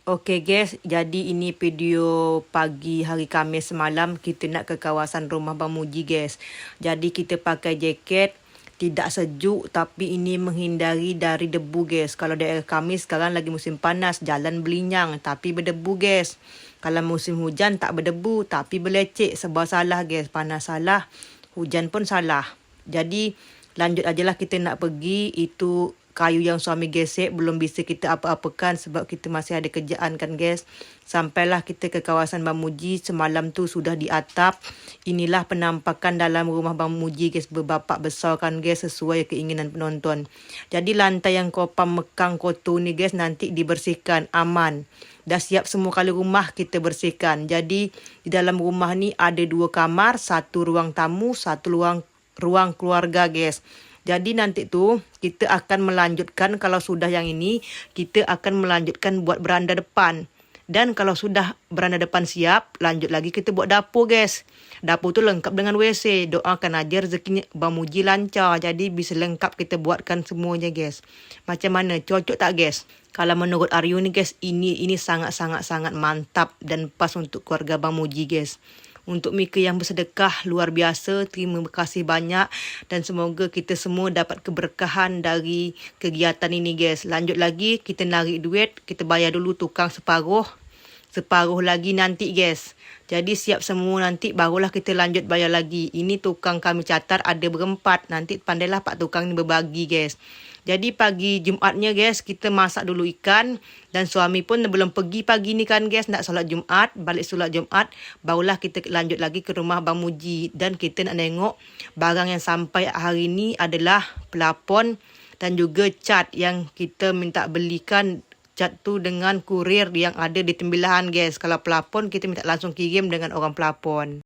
Okey guys, jadi ini video pagi hari Khamis semalam kita nak ke kawasan rumah Bang Muji guys. Jadi kita pakai jaket, tidak sejuk tapi ini menghindari dari debu guys. Kalau daerah kami sekarang lagi musim panas, jalan belinyang tapi berdebu guys. Kalau musim hujan tak berdebu tapi berlecek, sebab salah guys. Panas salah, hujan pun salah. Jadi lanjut ajalah kita nak pergi. Itu kayu yang suami gesek belum bisa kita apa-apakan sebab kita masih ada kerjaan kan guys. Sampailah kita ke kawasan Bang Muji. Semalam tu sudah di atap. Inilah penampakan dalam rumah Bang Muji guys, berbapak besar kan guys, sesuai keinginan penonton. Jadi lantai yang kopam mekang kotor ni guys nanti dibersihkan, aman. Dah siap semua kali rumah kita bersihkan. Jadi di dalam rumah ni ada 2 kamar, 1 ruang tamu, 1 ruang keluarga guys. Jadi nanti tu kita akan melanjutkan, kalau sudah yang ini kita akan melanjutkan buat beranda depan. Dan kalau sudah beranda depan siap, lanjut lagi kita buat dapur guys. Dapur tu lengkap dengan WC. Doakan aja rezekinya Bang Muji lancar. Jadi bisa lengkap kita buatkan semuanya guys. Macam mana? Cocok tak guys? Kalau menurut Aryu ni guys, ini sangat-sangat mantap dan pas untuk keluarga Bang Muji guys. Untuk Mika yang bersedekah luar biasa, terima kasih banyak dan semoga kita semua dapat keberkahan dari kegiatan ini guys. Lanjut lagi kita narik duit, kita bayar dulu tukang separuh lagi nanti guys. Jadi siap semua nanti barulah kita lanjut bayar lagi. Ini tukang kami catat ada berempat, nanti pandailah pak tukang ni berbagi guys. Jadi pagi Jumatnya guys, kita masak dulu ikan. Dan suami pun belum pergi pagi ni kan guys, nak solat Jumat. Balik solat Jumat, barulah kita lanjut lagi ke rumah Bang Muji. Dan kita nak tengok barang yang sampai hari ni adalah pelapon dan juga cat yang kita minta belikan. Cat tu dengan kurir yang ada di Tembilahan guys. Kalau pelapon kita minta langsung kirim dengan orang pelapon.